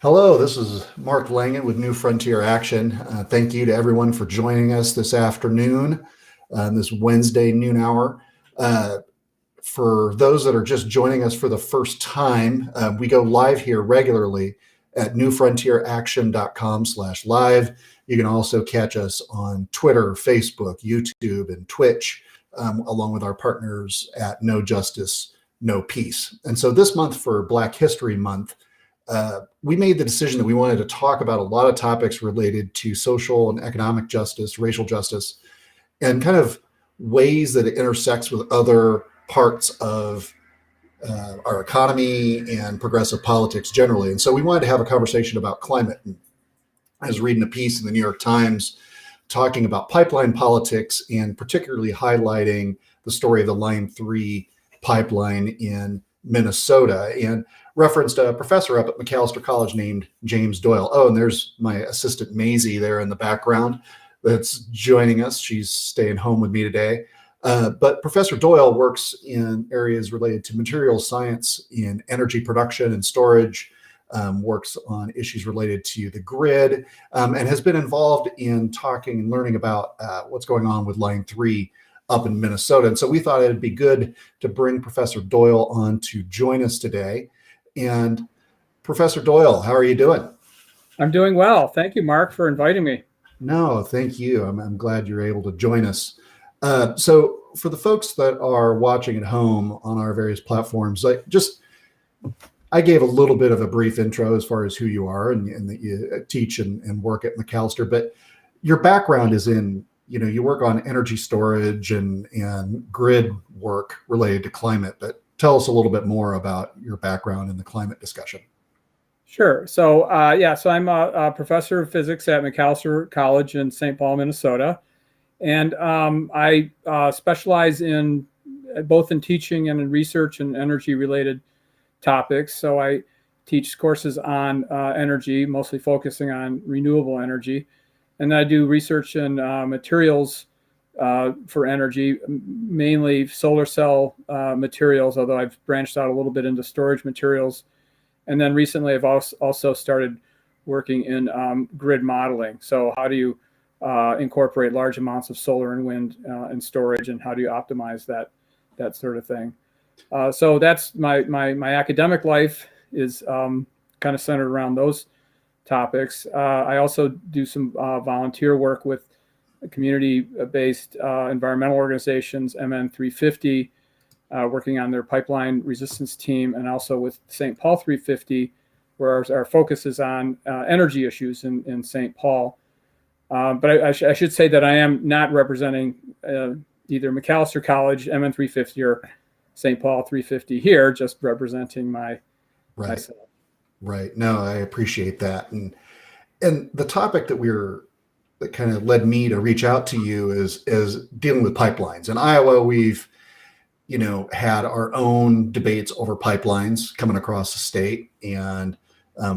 Hello, this is Mark Langgin with New Frontier Action. Thank you to everyone for joining us this afternoon, this Wednesday noon hour. For those that are just joining us for the first time, we go live here regularly at newfrontieraction.com/live. You can also catch us on Twitter, Facebook, YouTube, and Twitch, along with our partners at No Justice, No Peace. And so this month for Black History Month, we made the decision that we wanted to talk about a lot of topics related to social and economic justice, racial justice, and kind of ways that it intersects with other parts of our economy and progressive politics generally. And so we wanted to have a conversation about climate. And I was reading a piece in the New York Times talking about pipeline politics and particularly highlighting the story of the Line 3 pipeline in Minnesota, and referenced a professor up at Macalester College named James Doyle. Oh, and there's my assistant Maisie there in the background that's joining us. She's staying home with me today. But Professor Doyle works in areas related to materials science in energy production and storage, works on issues related to the grid, and has been involved in talking and learning about what's going on with Line 3 up in Minnesota. And so we thought it'd be good to bring Professor Doyle on to join us today. And Professor Doyle, how are you doing? I'm doing well. Thank you, Mark, for inviting me. No, thank you. I'm glad you're able to join us. So for the folks that are watching at home on our various platforms, I gave a little bit of a brief intro as far as who you are and that you teach and work at Macalester, but your background is in, you work on energy storage and grid work related to climate, but tell us a little bit more about your background in the climate discussion. Sure. So, so I'm a professor of physics at Macalester College in St. Paul, Minnesota. And I specialize in both in teaching and in research and energy related topics. So I teach courses on energy, mostly focusing on renewable energy. And I do research in materials for energy, mainly solar cell materials, although I've branched out a little bit into storage materials. And then recently I've also started working in grid modeling. So how do you incorporate large amounts of solar and wind and storage, and how do you optimize that sort of thing? So that's my academic life is kind of centered around those topics. I also do some volunteer work with community-based environmental organizations, MN 350, working on their pipeline resistance team, and also with St. Paul 350, where our focus is on energy issues in St. Paul. But I should say that I am not representing either Macalester College, MN 350, or St. Paul 350 here, just representing myself. Right. No, I appreciate that. And the topic that kind of led me to reach out to you is dealing with pipelines. In Iowa, we've, had our own debates over pipelines coming across the state and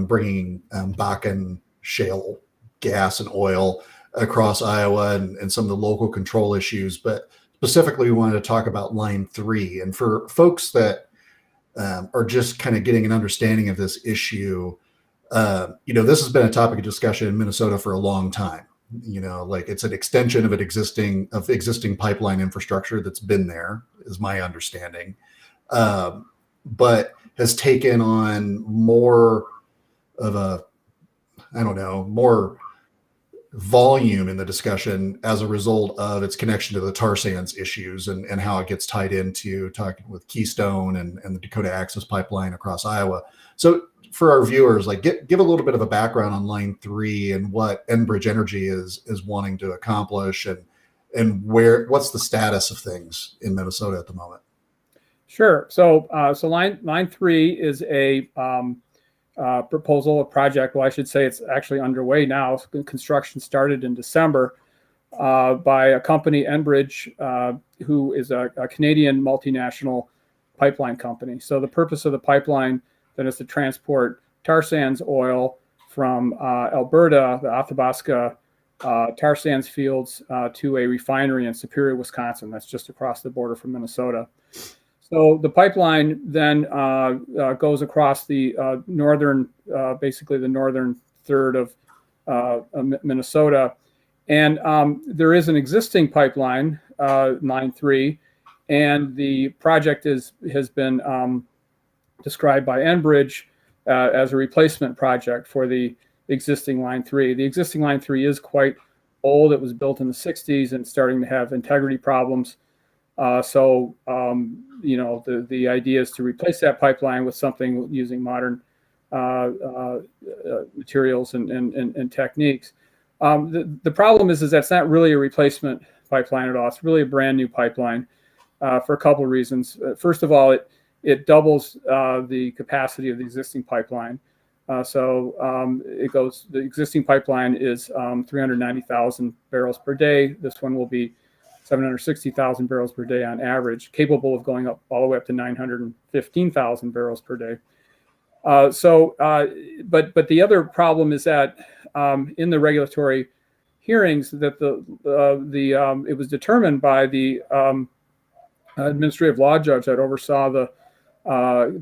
bringing Bakken shale gas and oil across Iowa and some of the local control issues. But specifically, we wanted to talk about Line 3. And for folks that are just kind of getting an understanding of this issue, this has been a topic of discussion in Minnesota for a long time. It's an extension of existing pipeline infrastructure that's been there, is my understanding, but has taken on more of more volume in the discussion as a result of its connection to the tar sands issues and how it gets tied into talking with Keystone and the Dakota Access Pipeline across Iowa. So for our viewers, give a little bit of a background on Line 3 and what Enbridge Energy is wanting to accomplish and what's the status of things in Minnesota at the moment. Sure. So Line 3 is a proposal, a project. Well, I should say it's actually underway now. Construction started in December by a company, Enbridge, who is a Canadian multinational pipeline company. So the purpose of the pipeline then is to transport tar sands oil from Alberta, the Athabasca tar sands fields, to a refinery in Superior, Wisconsin. That's just across the border from Minnesota. So the pipeline then goes across the northern, basically the northern third of Minnesota. And there is an existing pipeline, Line 3, and the project has been described by Enbridge as a replacement project for the existing Line 3. The existing Line 3 is quite old. It was built in the 60s and starting to have integrity problems. So the idea is to replace that pipeline with something using modern materials and techniques. The problem is that's not really a replacement pipeline at all. It's really a brand new pipeline for a couple of reasons. First of all, it doubles the capacity of the existing pipeline. The existing pipeline is 390,000 barrels per day. This one will be 760,000 barrels per day on average, capable of going up all the way up to 915,000 barrels per day. But the other problem is that in the regulatory hearings that it was determined by the administrative law judge that oversaw the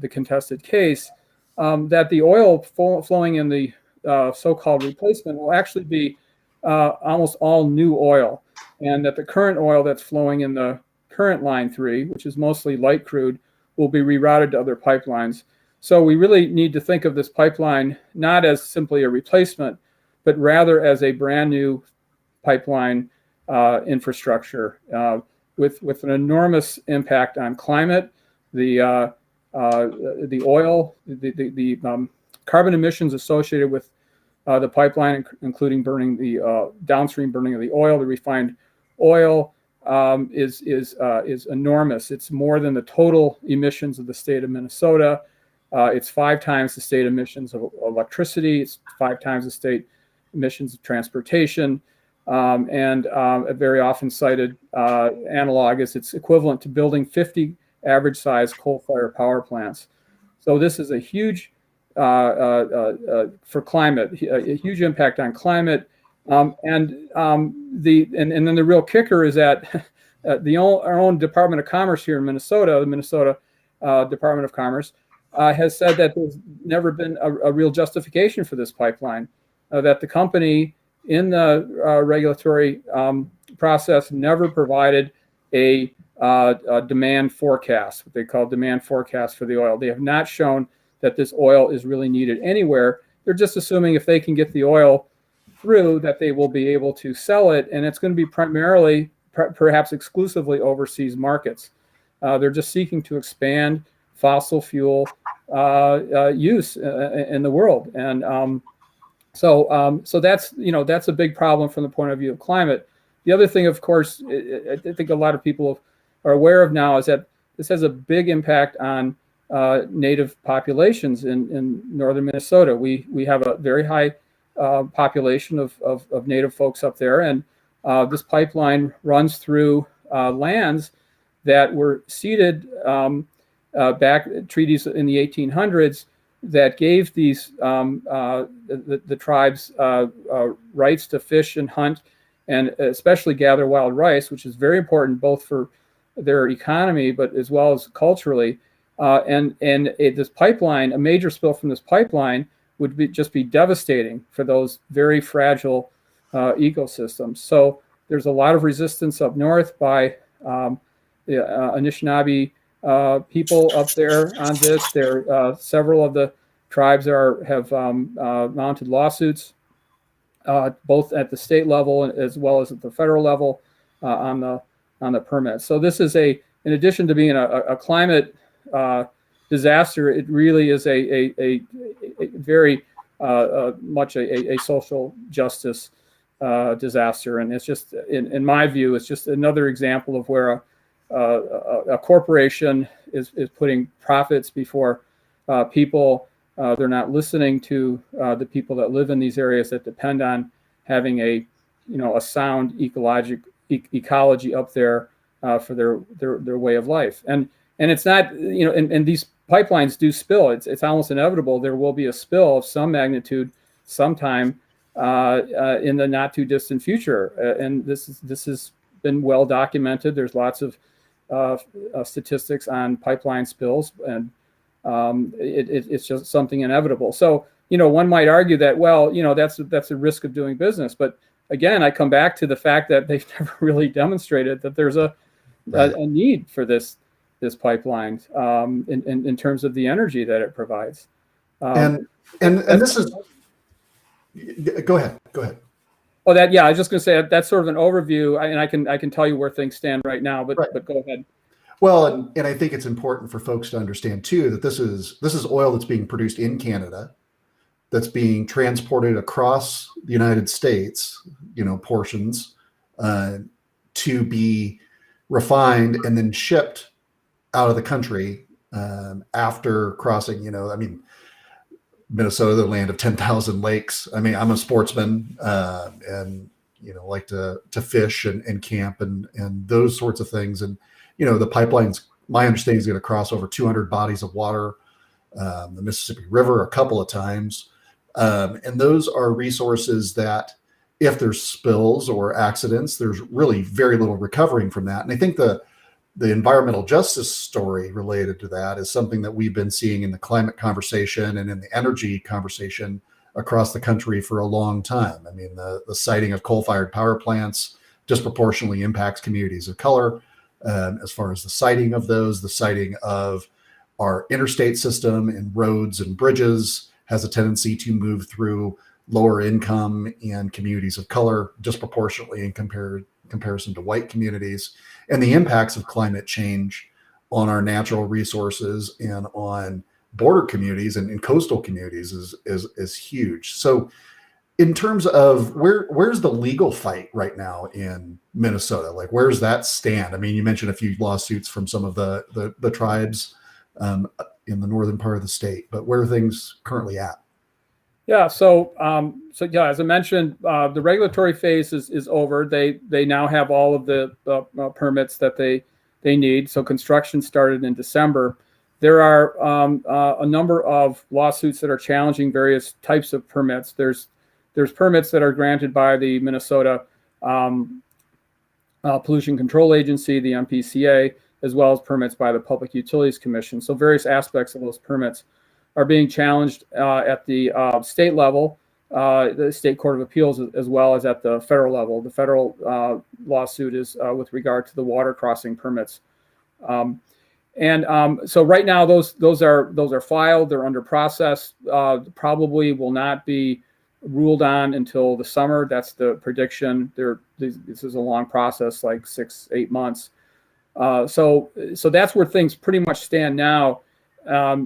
contested case that the oil flowing in the so-called replacement will actually be almost all new oil, and that the current oil that's flowing in the current Line 3, which is mostly light crude, will be rerouted to other pipelines. So we really need to think of this pipeline not as simply a replacement, but rather as a brand new pipeline infrastructure with an enormous impact on climate, the oil, the carbon emissions associated with the pipeline, including burning the downstream burning of the oil, the refined oil, is enormous. It's more than the total emissions of the state of Minnesota. It's 5 times the state emissions of electricity. It's 5 times the state emissions of transportation. And a very often cited analog is it's equivalent to building 50 average-sized coal-fired power plants. So this is a huge, for climate, a huge impact on climate. And then the real kicker is that our own Department of Commerce here in Minnesota, the Minnesota Department of Commerce, has said that there's never been a real justification for this pipeline, that the company in the regulatory process never provided a demand forecast, what they call demand forecast for the oil. They have not shown that this oil is really needed anywhere. They're just assuming if they can get the oil through that they will be able to sell it, and it's going to be primarily, perhaps exclusively, overseas markets. They're just seeking to expand fossil fuel use in the world, and so that's a big problem from the point of view of climate. The other thing, of course, I think a lot of people are aware of now is that this has a big impact on native populations in northern Minnesota. We have a very high population of native folks up there, and this pipeline runs through lands that were ceded back treaties in the 1800s that gave these the tribes rights to fish and hunt, and especially gather wild rice, which is very important both for their economy but as well as culturally. This pipeline, a major spill from this pipeline, would just be devastating for those very fragile ecosystems. So there's a lot of resistance up north by the Anishinaabe people up there on this. Several of the tribes have mounted lawsuits, both at the state level as well as at the federal level on the permit. So this is in addition to being a climate disaster, it really is a very much a social justice disaster, and it's just, in my view, it's just another example of where a corporation is putting profits before people. They're not listening to the people that live in these areas that depend on having a sound ecology up there for their way of life. And it's not, and these pipelines do spill. It's almost inevitable. There will be a spill of some magnitude sometime in the not too distant future. And this has been well documented. There's lots of statistics on pipeline spills, and it's just something inevitable. So, one might argue that, well, that's a risk of doing business. But again, I come back to the fact that they've never really demonstrated that there's a need for this pipeline in terms of the energy that it provides. And this is, go ahead. Oh, I was just going to say that's sort of an overview, and I can tell you where things stand right now. But go ahead. Well, and I think it's important for folks to understand too that this is oil that's being produced in Canada, that's being transported across the United States, portions, to be refined and then shipped out of the country after crossing. Minnesota, the land of 10,000 lakes. I mean, I'm a sportsman and like to fish and camp and those sorts of things. And the pipelines, my understanding, is going to cross over 200 bodies of water, the Mississippi River a couple of times, and those are resources that, if there's spills or accidents, there's really very little recovering from that. And I think the environmental justice story related to that is something that we've been seeing in the climate conversation and in the energy conversation across the country for a long time. I mean, the siting of coal-fired power plants disproportionately impacts communities of color. As far as the siting of those, the siting of our interstate system and roads and bridges has a tendency to move through lower income and communities of color disproportionately in comparison to white communities. And the impacts of climate change on our natural resources and on border communities and in coastal communities is huge. So in terms of where's the legal fight right now in Minnesota? Like, where's that stand? I mean, you mentioned a few lawsuits from some of the tribes in the northern part of the state, but where are things currently at? Yeah. So as I mentioned, the regulatory phase is over. They now have all of the permits that they need. So construction started in December. There are a number of lawsuits that are challenging various types of permits. There's permits that are granted by the Minnesota Pollution Control Agency, the MPCA, as well as permits by the Public Utilities Commission. So various aspects of those permits are being challenged at the state level, the State Court of Appeals, as well as at the federal level. The federal lawsuit is with regard to the water crossing permits. So right now, those are filed. They're under process. Probably will not be ruled on until the summer. That's the prediction. This is a long process, like 6-8 months. So that's where things pretty much stand now. I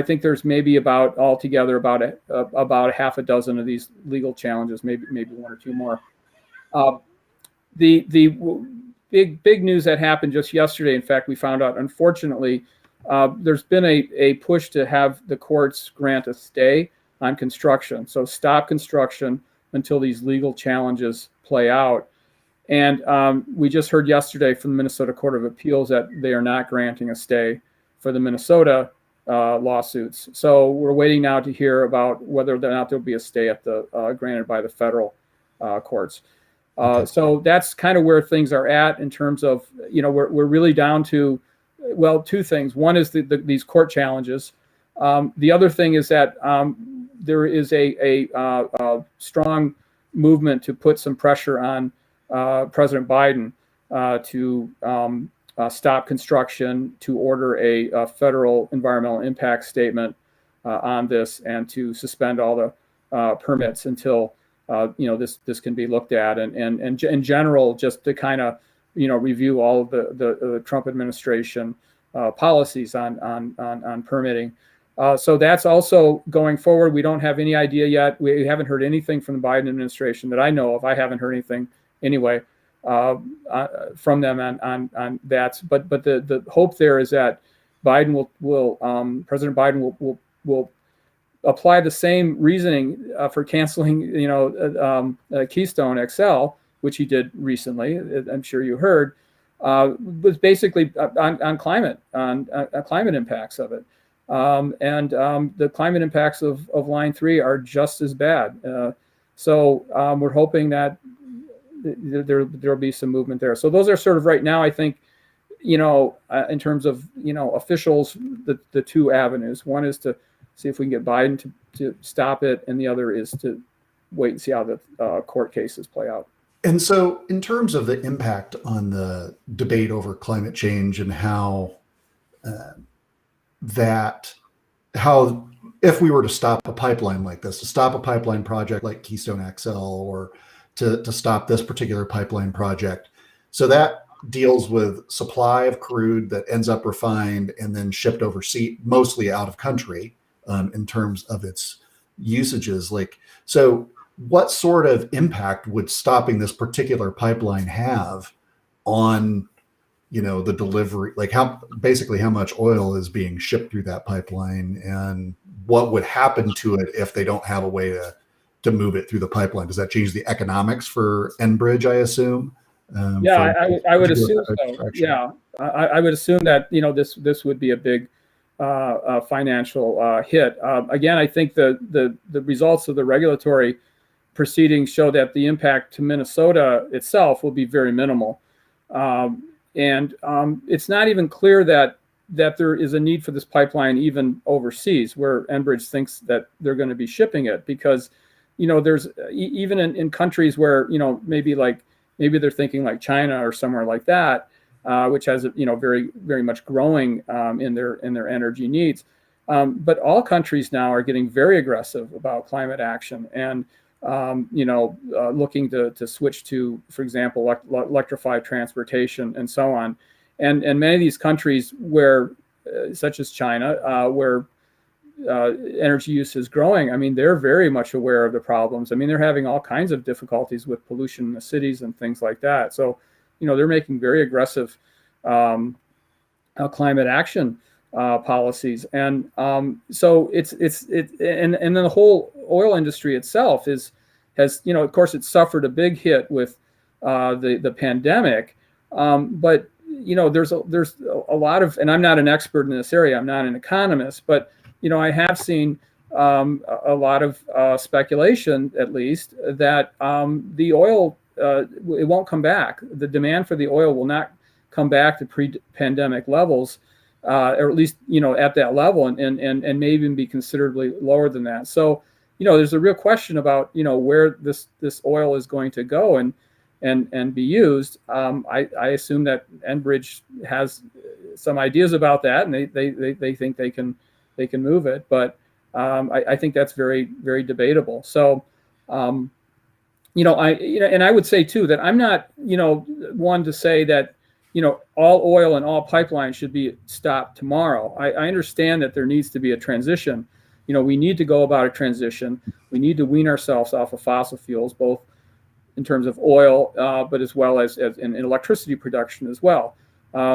think there's maybe altogether about half a dozen of these legal challenges, maybe one or two more. The big news that happened just yesterday, in fact, we found out, unfortunately, there's been a push to have the courts grant a stay on construction. So stop construction until these legal challenges play out. And we just heard yesterday from the Minnesota Court of Appeals that they are not granting a stay for the Minnesota lawsuits. So we're waiting now to hear about whether or not there'll be a stay at granted by the federal courts. Okay. So that's kind of where things are at in terms of, we're really down to, well, two things. One is these court challenges. The other thing is that there is a strong movement to put some pressure on President Biden to stop construction, to order a federal environmental impact statement on this, and to suspend all the permits until this can be looked at, and in general, just to kind of review all of the Trump administration policies on permitting. So that's also going forward. We don't have any idea yet. We haven't heard anything from the Biden administration that I know of. I haven't heard anything anyway from them on that. But the hope there is that Biden President Biden will apply the same reasoning for canceling, Keystone XL, which he did recently. I'm sure you heard, was basically on climate impacts of it. The climate impacts of Line 3 are just as bad. So we're hoping that there'll be some movement there. So those are sort of right now, I think, in terms of, officials, the two avenues. One is to see if we can get Biden to stop it, and the other is to wait and see how the court cases play out. And so in terms of the impact on the debate over climate change and how if we were to stop a pipeline like this, to stop a pipeline project like Keystone XL, or to stop this particular pipeline project, so that deals with supply of crude that ends up refined and then shipped overseas, mostly out of country, in terms of its usages. So what sort of impact would stopping this particular pipeline have on, the delivery, how much oil is being shipped through that pipeline, and what would happen to it if they don't have a way to move it through the pipeline? Does that change the economics for Enbridge, I assume? I would assume so. Yeah, I would assume that, this would be a big financial hit. Again, I think the results of the regulatory proceedings show that the impact to Minnesota itself will be very minimal. And it's not even clear that there is a need for this pipeline even overseas, where Enbridge thinks that they're going to be shipping it, because, there's even in countries where, maybe they're thinking like China or somewhere like that, which has, very, very much growing in their energy needs. But all countries now are getting very aggressive about climate action, and looking to switch to, for example, electrified transportation and so on. And many of these countries where, such as China, where energy use is growing, I mean, they're very much aware of the problems. I mean, they're having all kinds of difficulties with pollution in the cities and things like that. So, they're making very aggressive climate action policies, and so it's and then the whole oil industry itself has of course, it suffered a big hit with the pandemic, but there's a lot of, and I'm not an expert in this area, I'm not an economist, but I have seen a lot of speculation, at least, that the oil it won't come back. The demand for the oil will not come back to pre-pandemic levels. Or at least, at that level, and may even be considerably lower than that. So, there's a real question about, where this oil is going to go and be used. I assume that Enbridge has some ideas about that, and they think they can move it, but I think that's very, very debatable. So, and I would say too that I'm not, one to say that, all oil and all pipelines should be stopped tomorrow. I understand that there needs to be a transition. We need to go about a transition. We need to wean ourselves off of fossil fuels, both in terms of oil, but as well as in electricity production as well.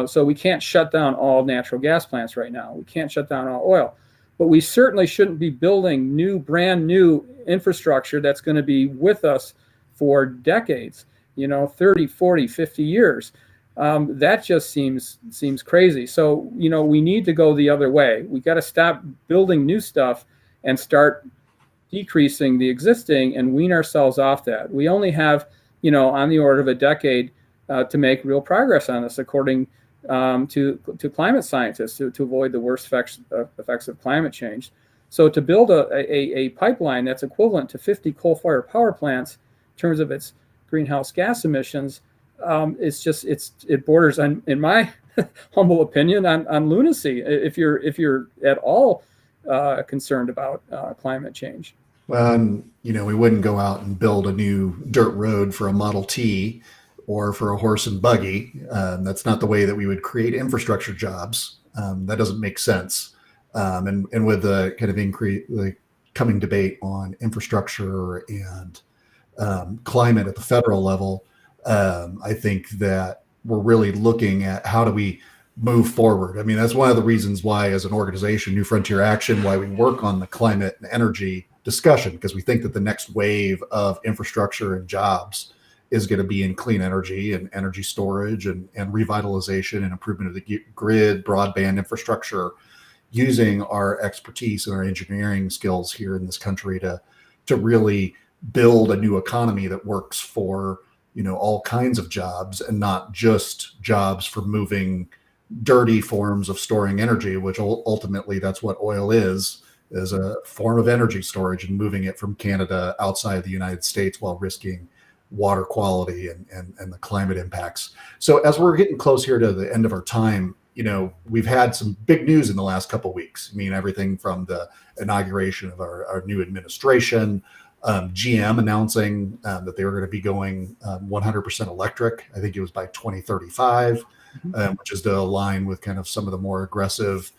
So we can't shut down all natural gas plants right now. We can't shut down all oil. But we certainly shouldn't be building brand new infrastructure that's going to be with us for decades, 30, 40, 50 years. That just seems crazy. So, we need to go the other way. We got to stop building new stuff and start decreasing the existing and wean ourselves off that. We only have, on the order of a decade to make real progress on this, according to climate scientists, to avoid the worst effects of climate change. So to build a pipeline that's equivalent to 50 coal-fired power plants in terms of its greenhouse gas emissions, it borders on, in my humble opinion, on lunacy if you're at all concerned about climate change. Well, we wouldn't go out and build a new dirt road for a Model T or for a horse and buggy. That's not the way that we would create infrastructure jobs. That doesn't make sense. And with the kind of the coming debate on infrastructure and climate at the federal level, I think that we're really looking at how do we move forward. I mean, that's one of the reasons why, as an organization, New Frontier Action, why we work on the climate and energy discussion, because we think that the next wave of infrastructure and jobs is going to be in clean energy and energy storage and revitalization and improvement of the grid, broadband infrastructure, using our expertise and our engineering skills here in this country to really build a new economy that works for all kinds of jobs and not just jobs for moving dirty forms of storing energy, which ultimately that's what oil is a form of energy storage and moving it from Canada outside the United States while risking water quality and the climate impacts. So as we're getting close here to the end of our time, we've had some big news in the last couple of weeks. I mean, everything from the inauguration of our new administration, GM announcing that they were going to be going 100% electric. I think it was by 2035, which is to align with kind of some of the more aggressive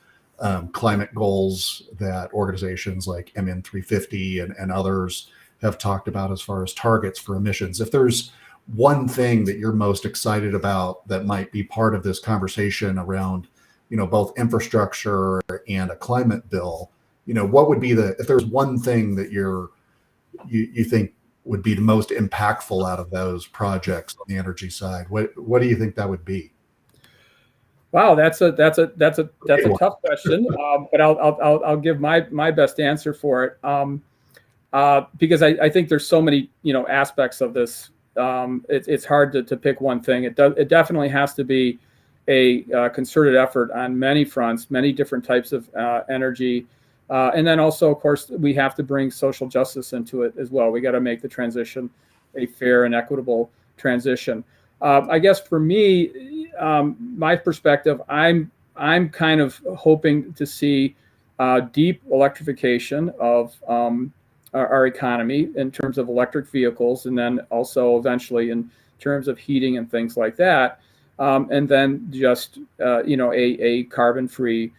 climate goals that organizations like MN350 and others have talked about as far as targets for emissions. If there's one thing that you're most excited about that might be part of this conversation around, both infrastructure and a climate bill, what would be if there's one thing that you think would be the most impactful out of those projects on the energy side, what do you think that would be? Wow, that's a tough question, but I'll give my best answer for it, because I think there's so many aspects of this. It's hard to pick one thing. It definitely has to be a concerted effort on many fronts, many different types of energy, and then also, of course, we have to bring social justice into it as well. We got to make the transition a fair and equitable transition. I guess for me, my perspective, I'm kind of hoping to see deep electrification of our economy in terms of electric vehicles, and then also eventually in terms of heating and things like that, and then just a carbon-free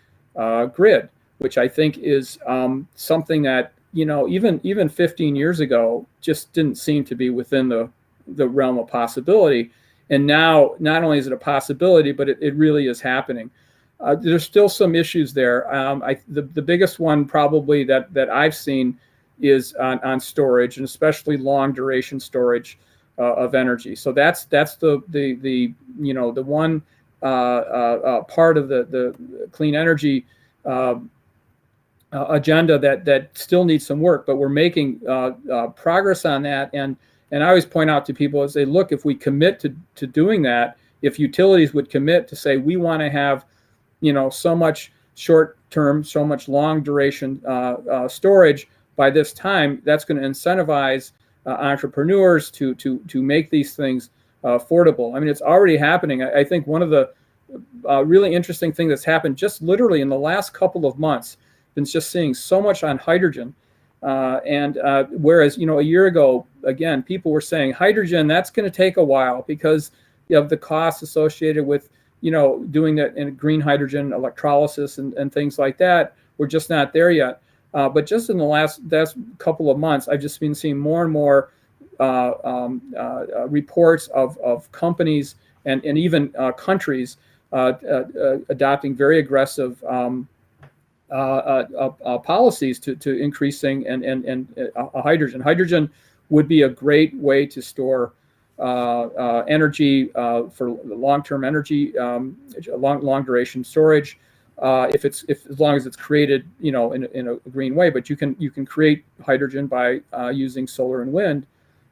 grid, which I think is something that even 15 years ago just didn't seem to be within the realm of possibility. And now, not only is it a possibility, but it really is happening. There's still some issues there. The biggest one probably that I've seen is on storage, and especially long duration storage of energy. So that's the one part of the clean energy agenda that still needs some work, but we're making progress on that. And I always point out to people as they look, if we commit to doing that, if utilities would commit to say, we want to have, so much short term, so much long duration storage by this time, that's going to incentivize entrepreneurs to make these things affordable. I mean, it's already happening. I think one of the really interesting things that's happened just literally in the last couple of months, been just seeing so much on hydrogen. Whereas, a year ago, again, people were saying hydrogen, that's going to take a while because of the costs associated with, doing that in green hydrogen electrolysis and things like that. We're just not there yet. But just in the last couple of months, I've just been seeing more and more reports of companies and even countries adopting very aggressive policies to increasing and hydrogen. Hydrogen would be a great way to store energy for long-term energy, long duration storage. As long as it's created, in a green way. But you can create hydrogen by using solar and wind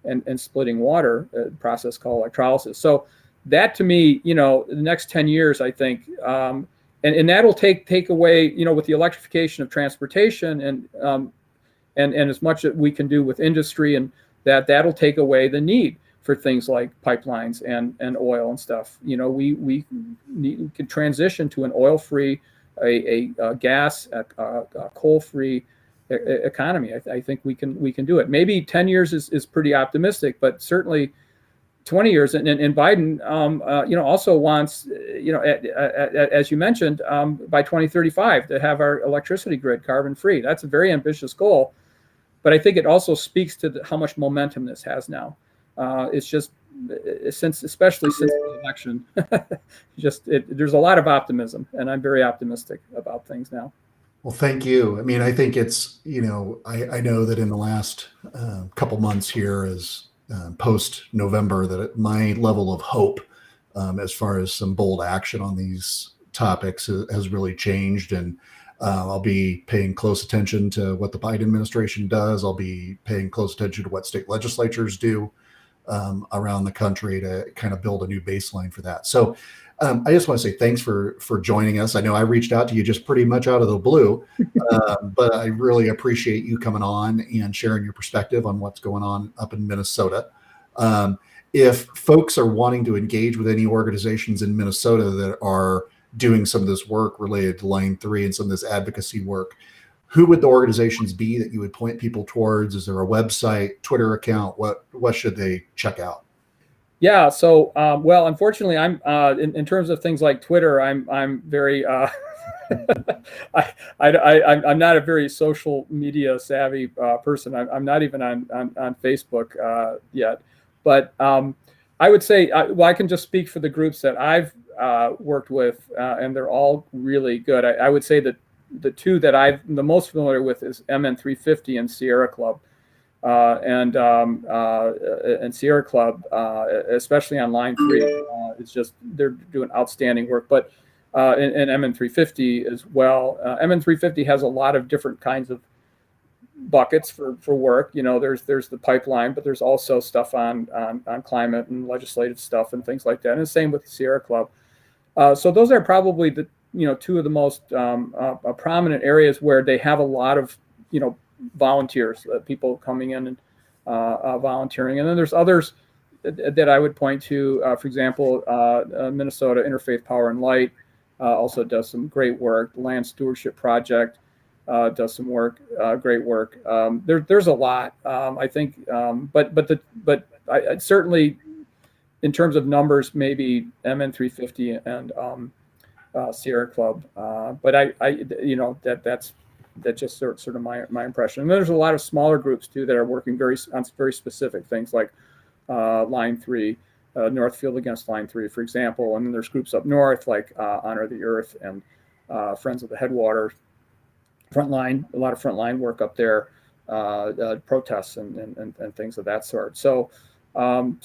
and splitting water, a process called electrolysis. So that to me, the next 10 years, I think. And that'll take away, with the electrification of transportation and as much as we can do with industry, and that'll take away the need for things like pipelines and oil and stuff. We can transition to an oil-free, a gas, a coal-free economy. I think we can do it. Maybe 10 years is pretty optimistic, but certainly 20 years. And Biden, also wants, as you mentioned, by 2035 to have our electricity grid carbon free. That's a very ambitious goal, but I think it also speaks to how much momentum this has now. It's just especially since the election, there's a lot of optimism, and I'm very optimistic about things now. Well, thank you. I mean, I think it's, I know that in the last couple months here is post-November that my level of hope as far as some bold action on these topics has really changed. And I'll be paying close attention to what the Biden administration does. I'll be paying close attention to what state legislatures do. around the country to kind of build a new baseline for that. So I just want to say thanks for joining us. I know I reached out to you just pretty much out of the blue, but I really appreciate you coming on and sharing your perspective on what's going on up in Minnesota. If folks are wanting to engage with any organizations in Minnesota that are doing some of this work related to Line 3 and some of this advocacy work, who would the organizations be that you would point people towards? Is there a website, Twitter account? What should they check out? Yeah. So, well, unfortunately, I'm in terms of things like Twitter, I'm very I'm not a very social media savvy person. I'm not even on Facebook yet. But I would say, well, I can just speak for the groups that I've worked with, and they're all really good. I would say that the two that I'm the most familiar with is MN350 and Sierra Club. And Sierra Club, especially on Line 3, it's just they're doing outstanding work. But and MN350 as well. MN350 has a lot of different kinds of buckets for work. You know, there's the pipeline, but there's also stuff on climate and legislative stuff and things like that. And the same with the Sierra Club. So those are probably the two of the most prominent areas where they have a lot of volunteers, people coming in and volunteering. And then there's others that I would point to. For example, Minnesota Interfaith Power and Light also does some great work. The Land Stewardship Project does some work, great work. There's a lot, I think, but I certainly, in terms of numbers, maybe MN350 and Sierra Club. But that's just sort of my impression. And there's a lot of smaller groups too that are working on very specific things, like Line 3, Northfield Against Line 3, for example. And then there's groups up north like Honor the Earth and Friends of the Headwaters. Frontline, a lot of frontline work up there, protests and things of that sort. So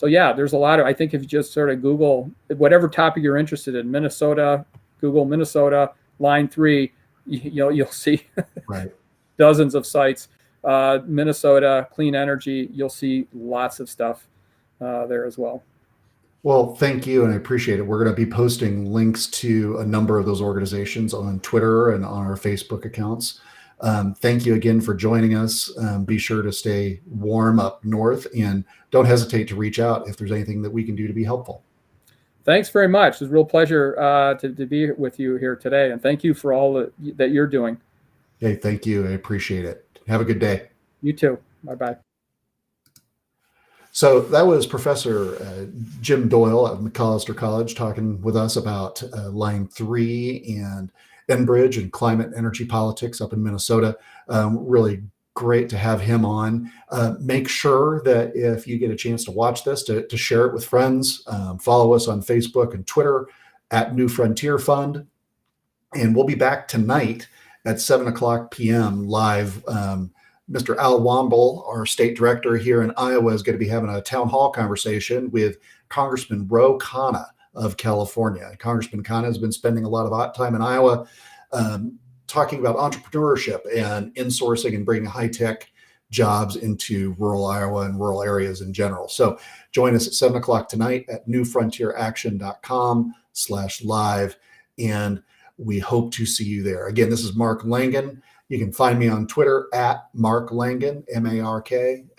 yeah, there's a lot of, I think if you just sort of Google whatever topic you're interested in, Minnesota, Google Minnesota Line 3, you'll see right. dozens of sites. Minnesota Clean Energy, you'll see lots of stuff there as well. Well, thank you, and I appreciate it. We're going to be posting links to a number of those organizations on Twitter and on our Facebook accounts. Thank you again for joining us. Be sure to stay warm up north, and don't hesitate to reach out if there's anything that we can do to be helpful. Thanks very much. It's a real pleasure to be with you here today, and thank you for all that you're doing. Hey, thank you. I appreciate it. Have a good day. You too. Bye-bye. So that was Professor Jim Doyle of Macalester College talking with us about Line 3 and Enbridge and climate and energy politics up in Minnesota. Really great to have him on. Make sure that if you get a chance to watch this, to share it with friends. Follow us on Facebook and Twitter at New Frontier Fund. And we'll be back tonight at 7:00 p.m. live. Mr. Al Womble, our state director here in Iowa, is going to be having a town hall conversation with Congressman Ro Khanna of California. Congressman Khanna has been spending a lot of time in Iowa talking about entrepreneurship and insourcing and bringing high-tech jobs into rural Iowa and rural areas in general. So join us at 7:00 tonight at newfrontieraction.com/live, and we hope to see you there. Again, this is Mark Langgin. You can find me on Twitter at Mark Langgin, MarkLanggin.